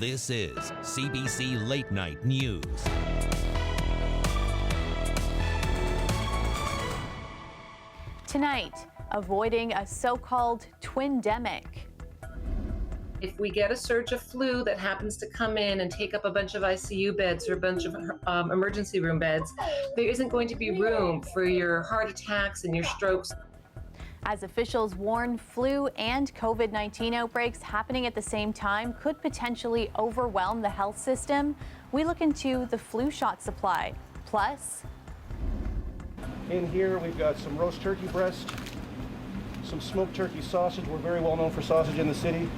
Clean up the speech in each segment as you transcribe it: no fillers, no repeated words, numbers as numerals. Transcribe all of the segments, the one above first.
This is CBC Late Night News. Tonight, avoiding a so-called twindemic. If we get a surge of flu that happens to come in and take up a bunch of ICU beds or a bunch of emergency room beds, there isn't going to be room for your heart attacks and your strokes. As officials warn, flu and COVID-19 outbreaks happening at the same time could potentially overwhelm the health system. We look into the flu shot supply. Plus, in here we've got some roast turkey breast, some smoked turkey sausage. We're very well known for sausage in the city.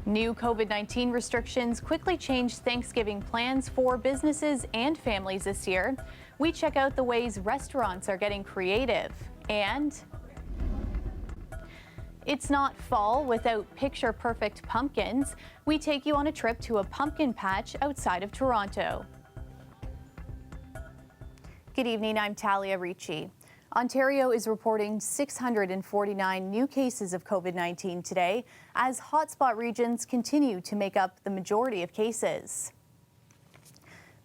new COVID-19 restrictions quickly changed Thanksgiving plans for businesses and families this year. We check out the ways restaurants are getting creative. And it's not fall without picture-perfect pumpkins. We take you on a trip to a pumpkin patch outside of Toronto. Good evening, I'm Talia Ricci. Ontario is reporting 649 new cases of COVID-19 today as hotspot regions continue to make up the majority of cases.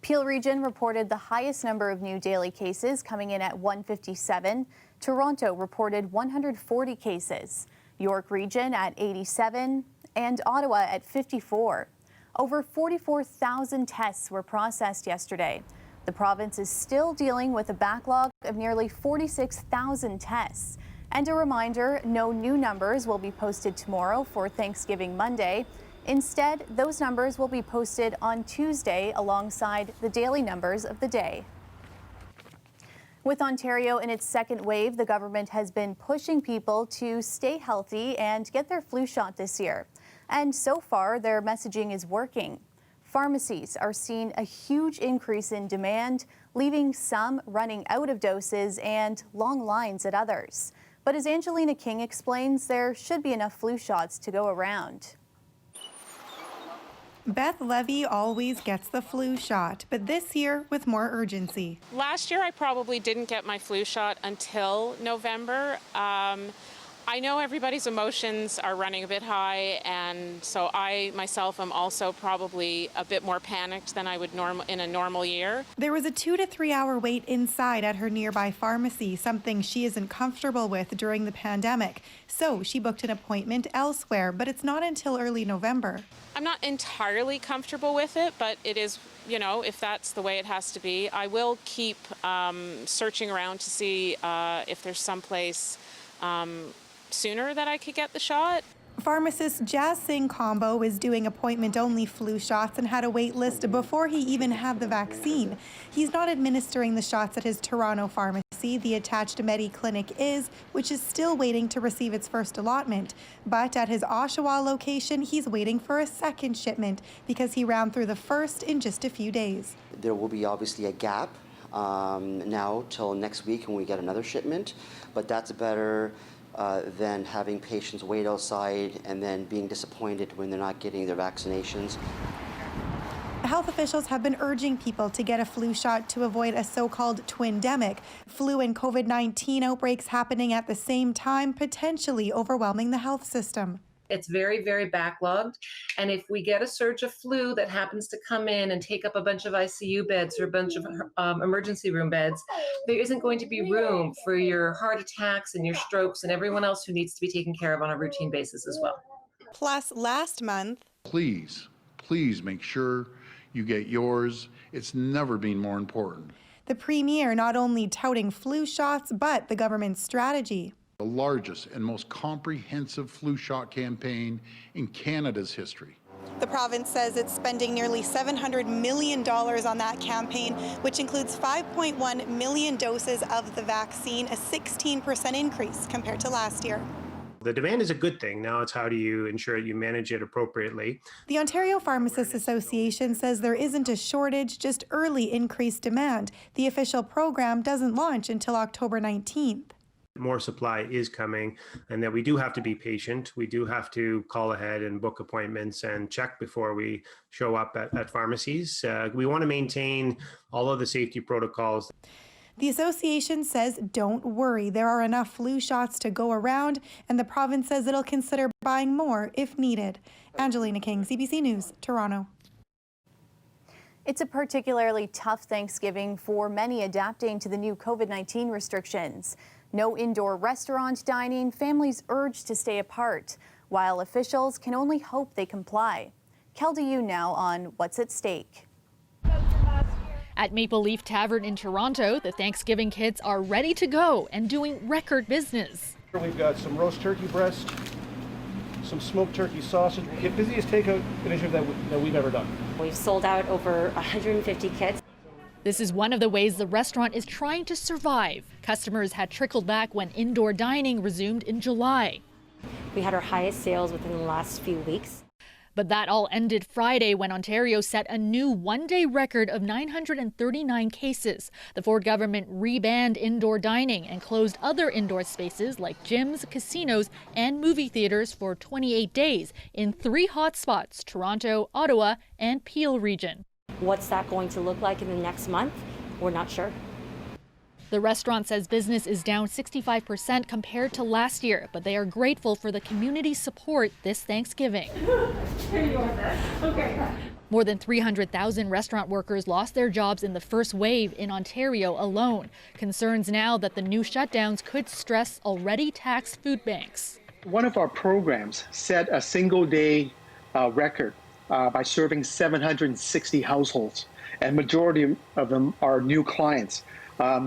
Peel Region reported the highest number of new daily cases, coming in at 157. Toronto reported 140 cases. York Region at 87 and Ottawa at 54. Over 44,000 tests were processed yesterday. The province is still dealing with a backlog of nearly 46,000 tests. And a reminder, no new numbers will be posted tomorrow for Thanksgiving Monday. Instead, those numbers will be posted on Tuesday alongside the daily numbers of the day. With Ontario in its second wave, the government has been pushing people to stay healthy and get their flu shot this year. And so far, their messaging is working. Pharmacies are seeing a huge increase in demand, leaving some running out of doses and long lines at others. But as Angelina King explains, there should be enough flu shots to go around. Beth Levy always gets the flu shot, but this year with more urgency. Last year I probably didn't get my flu shot until November. I know everybody's emotions are running a bit high, and so I myself am also probably a bit more panicked than I would in a normal year. There was a 2 to 3 hour wait inside at her nearby pharmacy, something she isn't comfortable with during the pandemic. So she booked an appointment elsewhere, but it's not until early November. I'm not entirely comfortable with it, but it is, you know, if that's the way it has to be. I will keep searching around to see if there's someplace sooner that I could get the shot. Pharmacist Jazz Singh Combo is doing appointment-only flu shots and had a wait list before he even had the vaccine. He's not administering the shots at his Toronto pharmacy. The attached Medi Clinic is, which is still waiting to receive its first allotment. But at his Oshawa location, he's waiting for a second shipment because he ran through the first in just a few days. There will be obviously a gap now till next week when we get another shipment, but that's better than having patients wait outside and then being disappointed when they're not getting their vaccinations. Health officials have been urging people to get a flu shot to avoid a so-called twindemic, flu and COVID-19 outbreaks happening at the same time, potentially overwhelming the health system. It's very, very backlogged. And if we get a surge of flu that happens to come in and take up a bunch of ICU beds or a bunch of emergency room beds, there isn't going to be room for your heart attacks and your strokes and everyone else who needs to be taken care of on a routine basis as well. Plus, last month, please make sure you get yours. It's never been more important. The Premier not only touting flu shots, but the government's strategy. The largest and most comprehensive flu shot campaign in Canada's history. The province says it's spending nearly $700 million on that campaign, which includes 5.1 million doses of the vaccine, a 16% increase compared to last year. The demand is a good thing. Now it's how do you ensure you manage it appropriately. The Ontario Pharmacists Association says there isn't a shortage, just early increased demand. The official program doesn't launch until October 19th. More supply is coming, and that we do have to be patient. We do have to call ahead and book appointments and check before we show up at pharmacies. We want to maintain all of the safety protocols. The association says don't worry, there are enough flu shots to go around, and the province says it'll consider buying more if needed. Angelina King, CBC News, Toronto. It's a particularly tough Thanksgiving for many adapting to the new COVID-19 restrictions. No indoor restaurant dining, families urged to stay apart, while officials can only hope they comply. Kelda Yu now on what's at stake. At Maple Leaf Tavern in Toronto, the Thanksgiving kits are ready to go and doing record business. We've got some roast turkey breast, some smoked turkey sausage. The busiest takeout initiative that we've ever done. We've sold out over 150 kits. This is one of the ways the restaurant is trying to survive. Customers had trickled back when indoor dining resumed in July. We had our highest sales within the last few weeks. But that all ended Friday when Ontario set a new one-day record of 939 cases. The Ford government rebanned indoor dining and closed other indoor spaces like gyms, casinos, and movie theaters for 28 days in 3 hotspots: Toronto, Ottawa, and Peel region. What's that going to look like in the next month? We're not sure. The restaurant says business is down 65% compared to last year, but they are grateful for the community support this Thanksgiving. More than 300,000 restaurant workers lost their jobs in the first wave in Ontario alone. Concerns now that the new shutdowns could stress already taxed food banks. One of our programs set a single-day record by serving 760 households, and majority of them are new clients.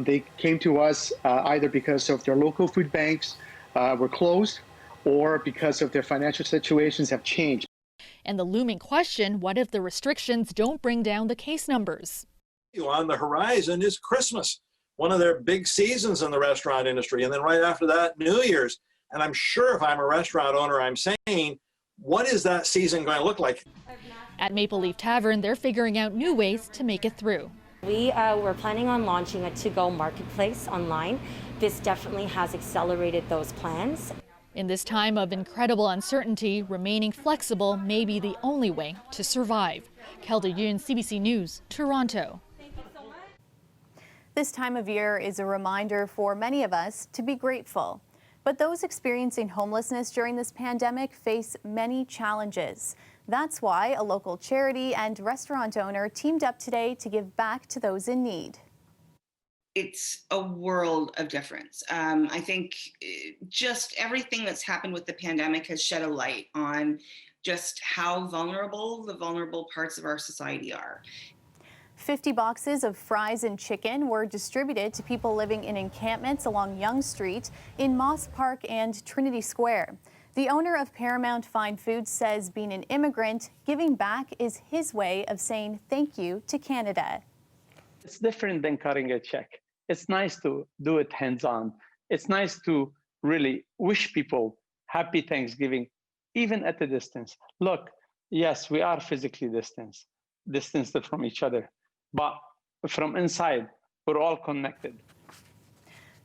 They came to us either because of their local food banks were closed or because of their financial situations have changed. And the looming question, what if the restrictions don't bring down the case numbers? On the horizon is Christmas, one of their big seasons in the restaurant industry. And then right after that, New Year's. And I'm sure if I'm a restaurant owner, I'm saying, what is that season going to look like? At Maple Leaf Tavern, they're figuring out new ways to make it through. We were planning on launching a to-go marketplace online. This definitely has accelerated those plans. In this time of incredible uncertainty, remaining flexible may be the only way to survive. Kelda Yoon, CBC News, Toronto. This time of year is a reminder for many of us to be grateful. But those experiencing homelessness during this pandemic face many challenges. That's why a local charity and restaurant owner teamed up today to give back to those in need. It's a world of difference. I think just everything that's happened with the pandemic has shed a light on just how vulnerable the vulnerable parts of our society are. 50 boxes of fries and chicken were distributed to people living in encampments along Yonge Street in Moss Park and Trinity Square. The owner of Paramount Fine Foods says being an immigrant, giving back is his way of saying thank you to Canada. It's different than cutting a check. It's nice to do it hands-on. It's nice to really wish people happy Thanksgiving, even at a distance. Look, yes, we are physically distanced from each other, but from inside, we're all connected.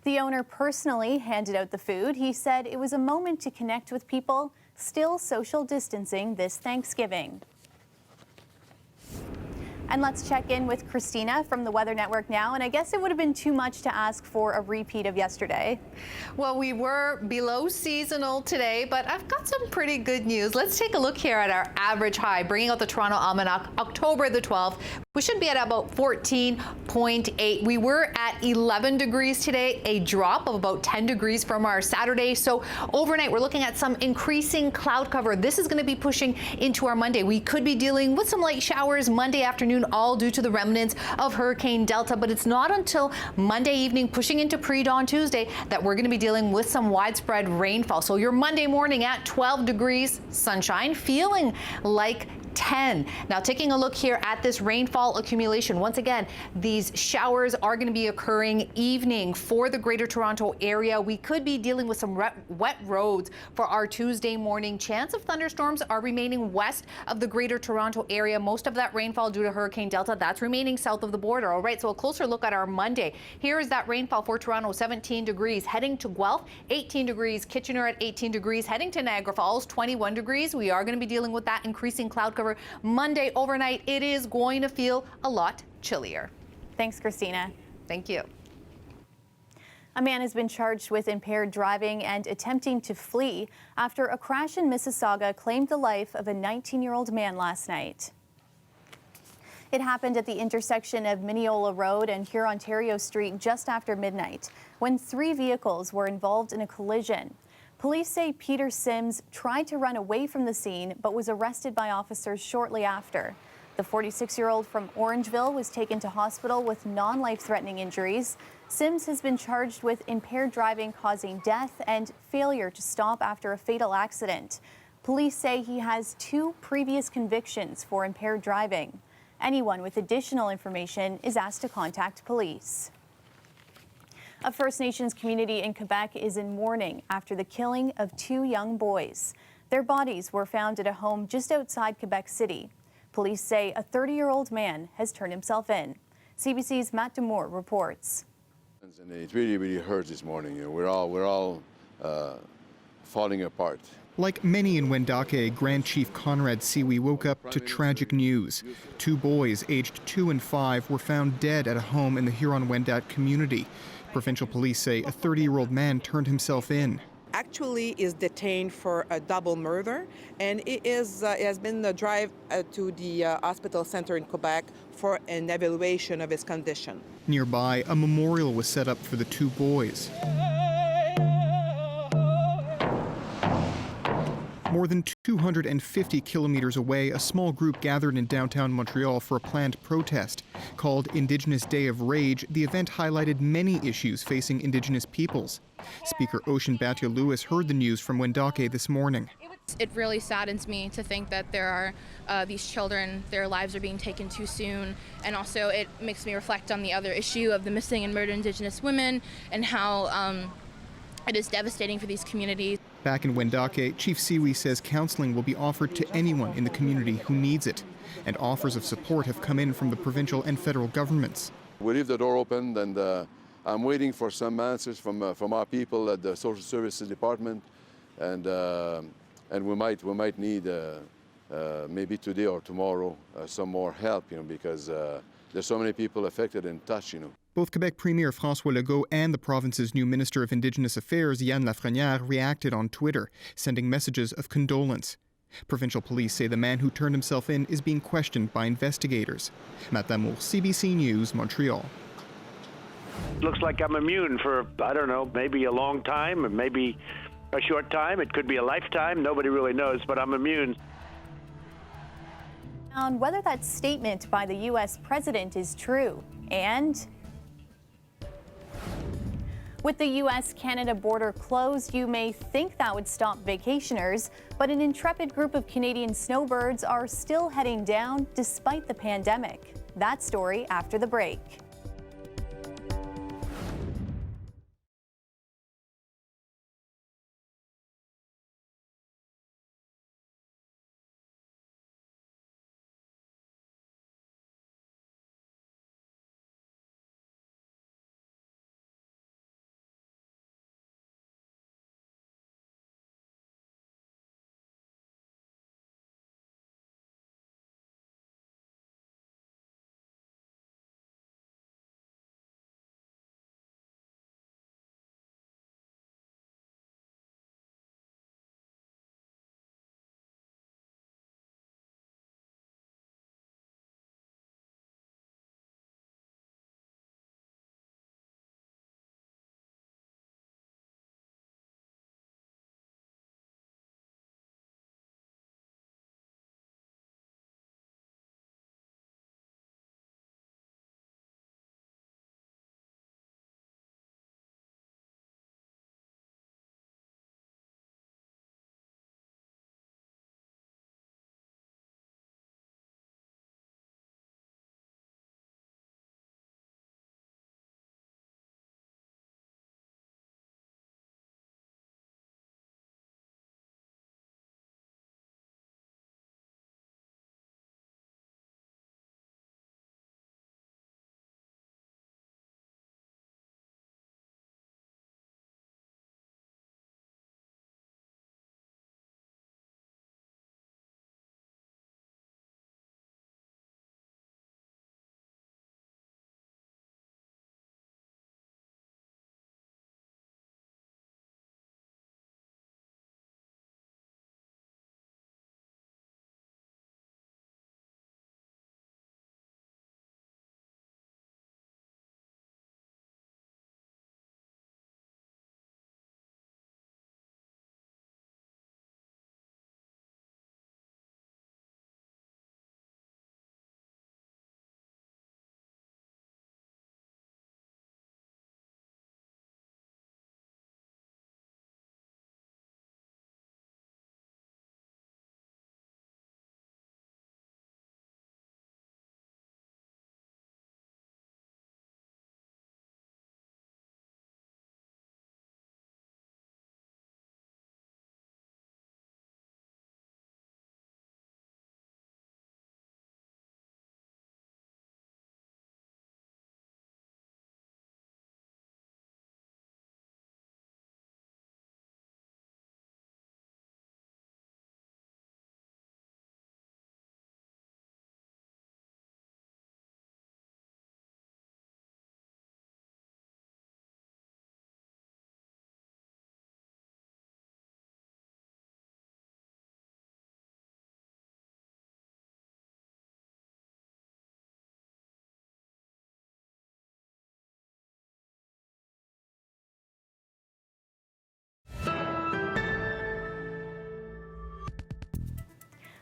The owner personally handed out the food. He said it was a moment to connect with people still social distancing this Thanksgiving. And let's check in with Christina from the Weather Network now. And I guess it would have been too much to ask for a repeat of yesterday. Well, we were below seasonal today, but I've got some pretty good news. Let's take a look here at our average high, bringing out the Toronto Almanac, October the 12th. We should be at about 14.8. We were at 11 degrees today, a drop of about 10 degrees from our Saturday. So overnight, we're looking at some increasing cloud cover. This is going to be pushing into our Monday. We could be dealing with some light showers Monday afternoon, all due to the remnants of Hurricane Delta. But it's not until Monday evening, pushing into pre-dawn Tuesday, that we're going to be dealing with some widespread rainfall. So your Monday morning at 12 degrees, sunshine, feeling like 10. Now taking a look here at this rainfall accumulation, once again, these showers are going to be occurring evening for the Greater Toronto area. We could be dealing with some wet roads for our Tuesday morning. Chance of thunderstorms are remaining west of the Greater Toronto area. Most of that rainfall due to Hurricane Delta, that's remaining south of the border. All right, so a closer look at our Monday. Here is that rainfall for Toronto, 17 degrees. Heading to Guelph, 18 degrees. Kitchener at 18 degrees. Heading to Niagara Falls, 21 degrees. We are going to be dealing with that increasing cloud cover. Monday overnight, it is going to feel a lot chillier. Thanks, Christina. Thank you. A man has been charged with impaired driving and attempting to flee after a crash in Mississauga claimed the life of a 19-year-old man last night. It happened at the intersection of Mineola Road and Hurontario Street just after midnight, when 3 vehicles were involved in a collision. Police say Peter Sims tried to run away from the scene, but was arrested by officers shortly after. The 46-year-old from Orangeville was taken to hospital with non-life-threatening injuries. Sims has been charged with impaired driving causing death and failure to stop after a fatal accident. Police say he has 2 previous convictions for impaired driving. Anyone with additional information is asked to contact police. A First Nations community in Quebec is in mourning after the killing of 2 young boys. Their bodies were found at a home just outside Quebec City. Police say a 30-year-old man has turned himself in. CBC's Matt Demour reports. And it really hurts this morning. You know, we're all falling apart. Like many in Wendake, Grand Chief Conrad Siwi woke up to tragic news. 2 boys, aged 2 and 5, were found dead at a home in the Huron-Wendat community. Provincial police say a 30-year-old man turned himself in. Actually is detained for a double murder, and it has been a drive to the hospital center in Quebec for an evaluation of his condition. Nearby, a memorial was set up for the 2 boys. More than 250 kilometers away, a small group gathered in downtown Montreal for a planned protest. Called Indigenous Day of Rage, the event highlighted many issues facing Indigenous peoples. Speaker Ocean Batia-Lewis heard the news from Wendake this morning. It really saddens me to think that there are these children, their lives are being taken too soon, and also it makes me reflect on the other issue of the missing and murdered Indigenous women and how it is devastating for these communities. Back in Wendake, Chief Siwi says counseling will be offered to anyone in the community who needs it, and offers of support have come in from the provincial and federal governments. We leave the door open, and I'm waiting for some answers from our people at the Social Services Department, and we might need maybe today or tomorrow some more help, because there's so many people affected and touched, Both Quebec Premier François Legault and the province's new Minister of Indigenous Affairs, Yann Lafrenière, reacted on Twitter, sending messages of condolence. Provincial police say the man who turned himself in is being questioned by investigators. Matt Damour, CBC News, Montreal. Looks like I'm immune for, I don't know, maybe a long time, or maybe a short time. It could be a lifetime. Nobody really knows, but I'm immune. On whether that statement by the U.S. president is true. And with the U.S.-Canada border closed, you may think that would stop vacationers, but an intrepid group of Canadian snowbirds are still heading down despite the pandemic. That story after the break.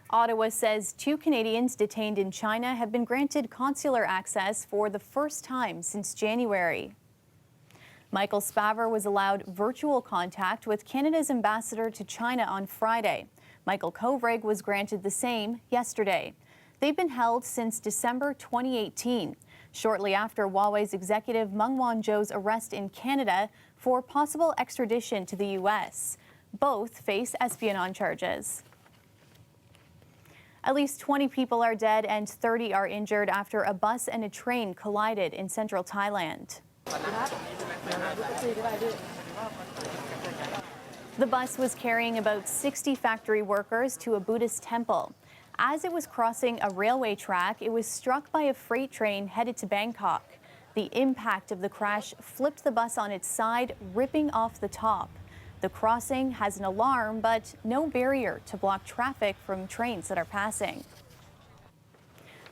Ottawa says 2 Canadians detained in China have been granted consular access for the first time since January. Michael Spavor was allowed virtual contact with Canada's ambassador to China on Friday. Michael Kovrig was granted the same yesterday. They've been held since December 2018, shortly after Huawei's executive Meng Wanzhou's arrest in Canada for possible extradition to the U.S. Both face espionage charges. At least 20 people are dead and 30 are injured after a bus and a train collided in central Thailand. The bus was carrying about 60 factory workers to a Buddhist temple. As it was crossing a railway track, it was struck by a freight train headed to Bangkok. The impact of the crash flipped the bus on its side, ripping off the top. The crossing has an alarm, but no barrier to block traffic from trains that are passing.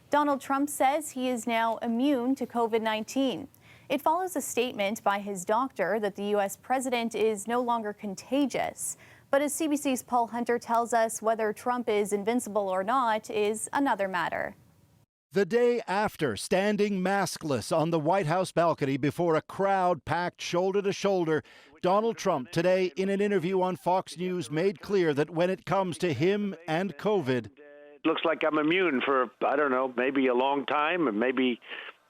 Donald Trump says he is now immune to COVID-19. It follows a statement by his doctor that the U.S. president is no longer contagious. But as CBC's Paul Hunter tells us, whether Trump is invincible or not is another matter. The day after standing maskless on the White House balcony before a crowd packed shoulder to shoulder, Donald Trump today in an interview on Fox News made clear that when it comes to him and COVID, Looks like I'm immune for, I don't know, maybe a long time, or maybe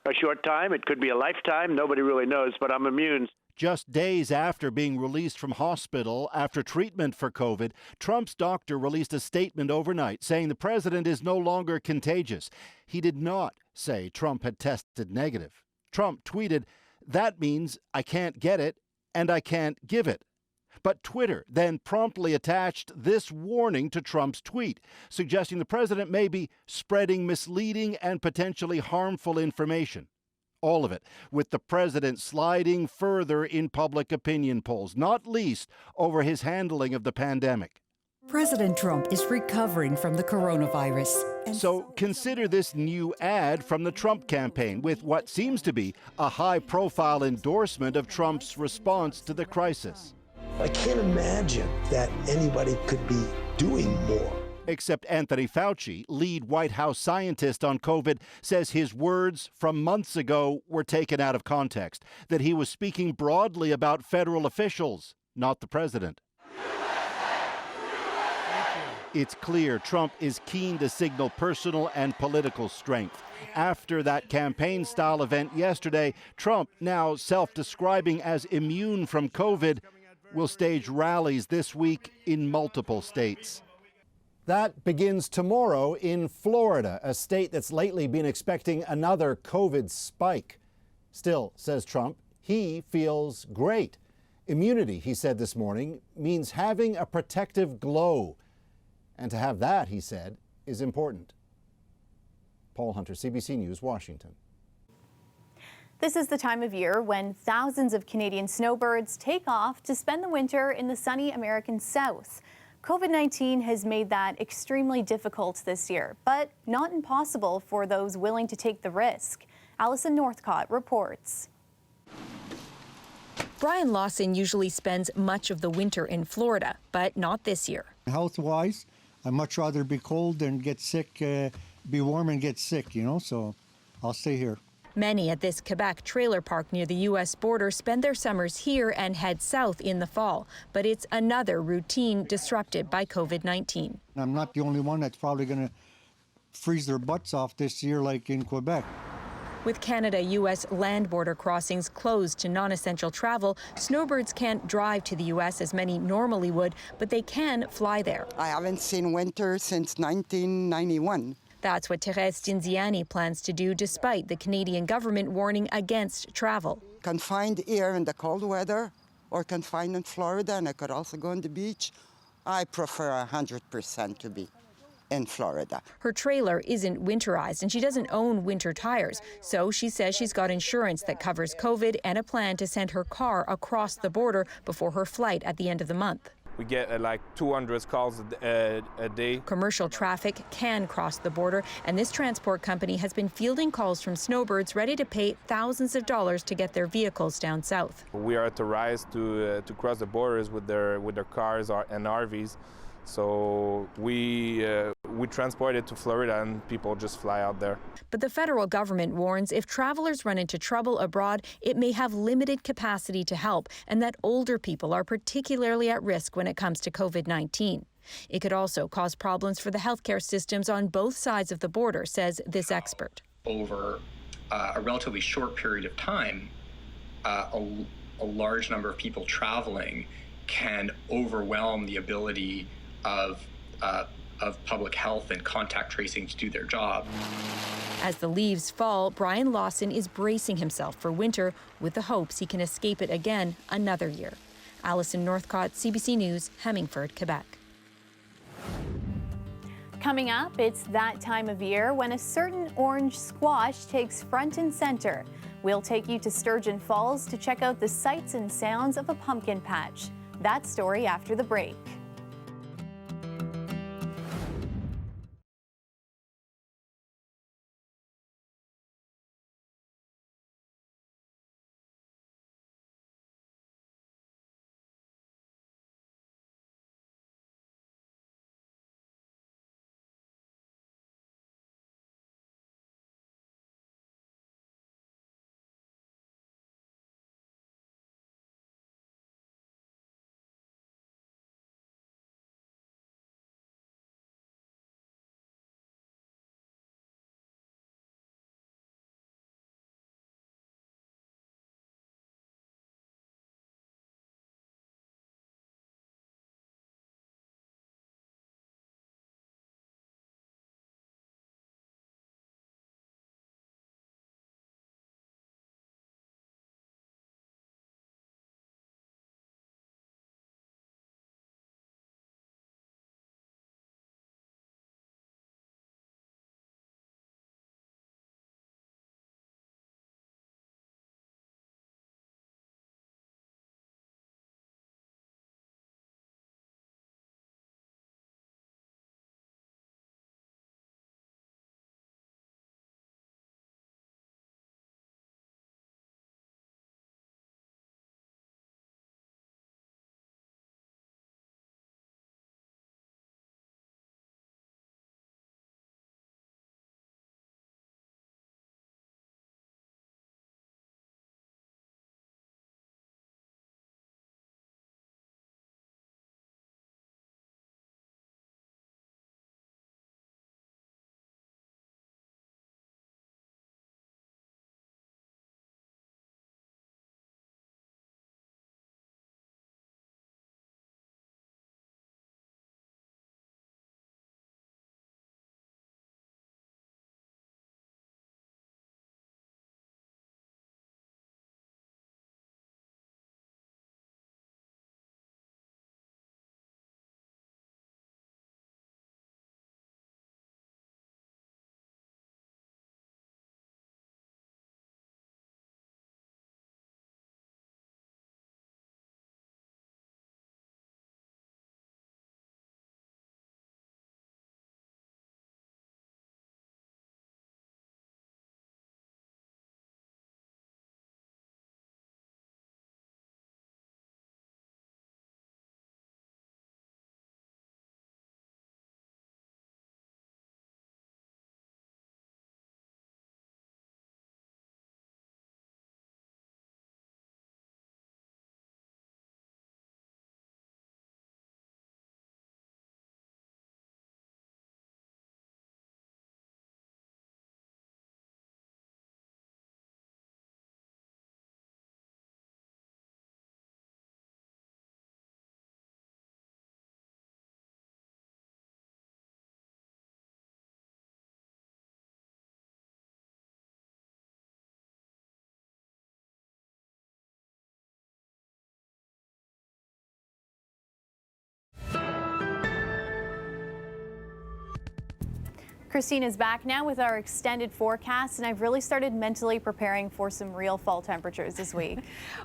a short time. It could be a lifetime. Nobody really knows, but I'm immune. just days after being released from hospital after treatment for COVID, Trump's doctor released a statement overnight saying the president is no longer contagious. He did not say Trump had tested negative. Trump tweeted, "That means I can't get it and I can't give it." But Twitter then promptly attached this warning to Trump's tweet, suggesting the president may be spreading misleading and potentially harmful information. All of it with the president sliding further in public opinion polls, not least over his handling of the pandemic. President Trump is recovering from the coronavirus. So consider this new ad from the Trump campaign with what seems to be a high-profile endorsement of Trump's response to the crisis. I can't imagine that anybody could be doing more. Except Anthony Fauci, lead White House scientist on COVID, says his words from months ago were taken out of context, that he was speaking broadly about federal officials, not the president. It's clear Trump is keen to signal personal and political strength. After that campaign-style event yesterday, Trump, now self-describing as immune from COVID, will stage rallies this week in multiple states. That begins tomorrow in Florida, a state that's lately been expecting another COVID spike. Still, says Trump, he feels great. Immunity, he said this morning, means having a protective glow. And to have that, he said, is important. Paul Hunter, CBC News, Washington. This is the time of year when thousands of Canadian snowbirds take off to spend the winter in the sunny American South. COVID-19 has made that extremely difficult this year, but not impossible for those willing to take the risk. Allison Northcott reports. Brian Lawson usually spends much of the winter in Florida, but not this year. Health-wise, I'd much rather be cold than get sick, be warm and get sick, so I'll stay here. Many at this Quebec trailer park near the U.S. border spend their summers here and head south in the fall. But it's another routine disrupted by COVID-19. I'm not the only one that's probably going to freeze their butts off this year like in Quebec. With Canada-U.S. land border crossings closed to non-essential travel, snowbirds can't drive to the U.S. as many normally would, but they can fly there. I haven't seen winter since 1991. That's what Therese Dinziani plans to do despite the Canadian government warning against travel. Confined here in the cold weather or confined in Florida, and I could also go on the beach. I prefer 100% to be in Florida. Her trailer isn't winterized and she doesn't own winter tires, so she says she's got insurance that covers COVID and a plan to send her car across the border before her flight at the end of the month. We get like 200 calls a day. Commercial traffic can cross the border, and this transport company has been fielding calls from snowbirds ready to pay thousands of dollars to get their vehicles down south. We are authorized to cross the borders with their cars and RVs So we transport it to Florida and people just fly out there. But the federal government warns if travelers run into trouble abroad, it may have limited capacity to help, and that older people are particularly at risk when it comes to COVID-19. It could also cause problems for the healthcare systems on both sides of the border, says this expert. Over a relatively short period of time, a large number of people traveling can overwhelm the ability of public health and contact tracing to do their job. As the leaves fall, Brian Lawson is bracing himself for winter with the hopes he can escape it again another year. Alison Northcott, CBC News, Hemmingford, Quebec. Coming up, it's that time of year when a certain orange squash takes front and center. We'll take you to Sturgeon Falls to check out the sights and sounds of a pumpkin patch. That story after the break. Christina's back now with our extended forecast, and I've really started mentally preparing for some real fall temperatures this week.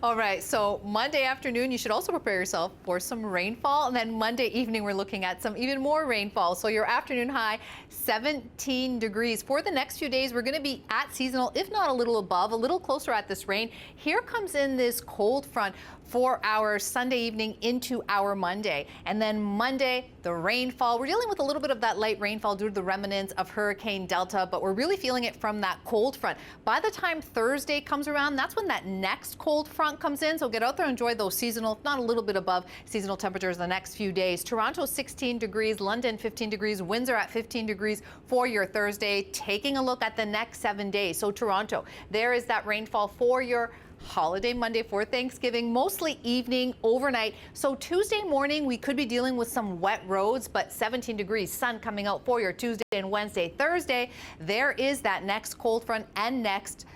All right, so Monday afternoon, you should also prepare yourself for some rainfall, and then Monday evening, we're looking at some even more rainfall. So your afternoon high, 17 degrees. For the next few days, we're going to be at seasonal, if not a little above, a little closer at this rain. Here comes in this cold front for our Sunday evening into our Monday, and then Monday, the rainfall. We're dealing with a little bit of that light rainfall due to the remnants of Hurricane Delta, but we're really feeling it from that cold front. By the time Thursday comes around, that's when that next cold front comes in. So get out there and enjoy those seasonal, if not a little bit above seasonal temperatures the next few days. Toronto 16 degrees, London 15 degrees, Windsor at 15 degrees for your Thursday. Taking a look at the next 7 days. So Toronto, there is that rainfall for your holiday Monday for Thanksgiving, mostly evening, overnight. So Tuesday morning, we could be dealing with some wet roads, but 17 degrees, sun coming out for your Tuesday and Wednesday. Thursday, there is that next cold front and next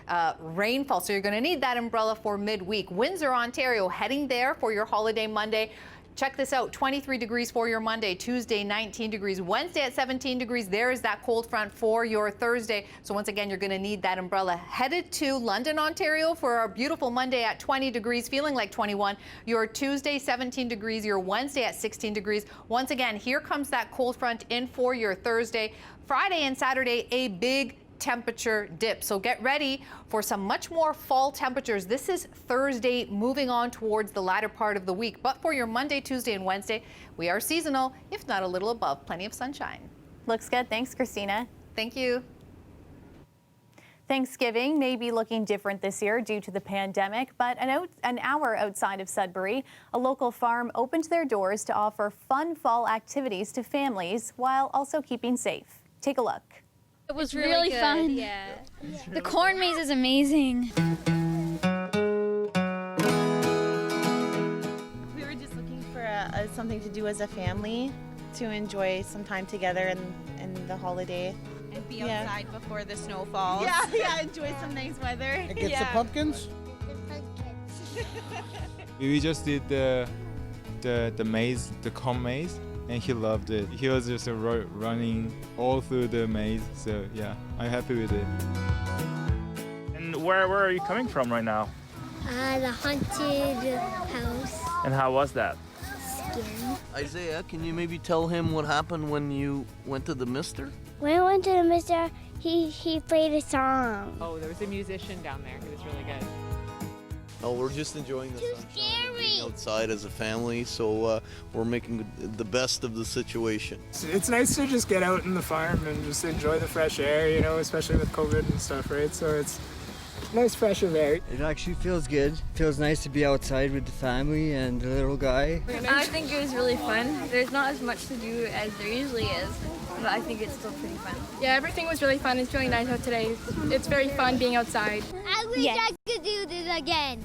rainfall. So you're going to need that umbrella for midweek. Windsor, Ontario, heading there for your holiday Monday. Check this out, 23 degrees for your Monday, Tuesday 19 degrees, Wednesday at 17 degrees. There is that cold front for your Thursday. So once again, you're going to need that umbrella. Headed to London, Ontario for our beautiful Monday at 20 degrees, feeling like 21. Your Tuesday 17 degrees, your Wednesday at 16 degrees. Once again, here comes that cold front in for your Thursday. Friday and Saturday, a big temperature dip. So get ready for some much more fall temperatures. This is Thursday, moving on towards the latter part of the week. But for your Monday, Tuesday, and Wednesday, we are seasonal, if not a little above. Plenty of sunshine. Looks good. Thanks, Christina. Thank you. Thanksgiving may be looking different this year due to the pandemic, but an hour outside of Sudbury, a local farm opened their doors to offer fun fall activities to families while also keeping safe. Take a look. It was really fun. Yeah. The corn maze is amazing. We were just looking for something to do as a family to enjoy some time together in the holiday. And be outside before the snow falls. Yeah, enjoy some nice weather. And get some pumpkins? We just did the maze, the corn maze. And he loved it. He was just running all through the maze. So yeah, I'm happy with it. And where are you coming from right now? The haunted house. And how was that? Scary. Isaiah, can you maybe tell him what happened when you went to the Mister? When I went to the Mister, he played a song. Oh, there was a musician down there. He was really good. Oh, we're just enjoying the sunshine, being outside as a family, so we're making the best of the situation. It's nice to just get out in the farm and just enjoy the fresh air, you know, especially with COVID and stuff, right? So it's nice fresh air. It actually feels good. It feels nice to be outside with the family and the little guy. I think it was really fun. There's not as much to do as there usually is, but I think it's still pretty fun. Yeah, everything was really fun. It's really nice out today. It's very fun being outside. I wish I could do this again.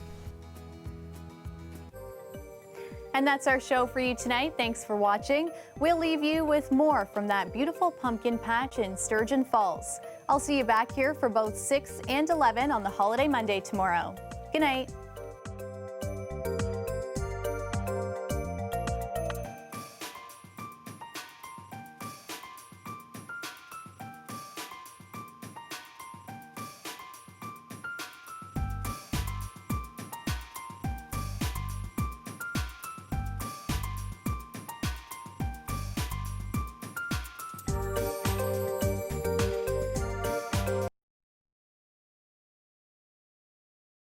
And that's our show for you tonight. Thanks for watching. We'll leave you with more from that beautiful pumpkin patch in Sturgeon Falls. I'll see you back here for both 6 and 11 on the Holiday Monday tomorrow. Good night.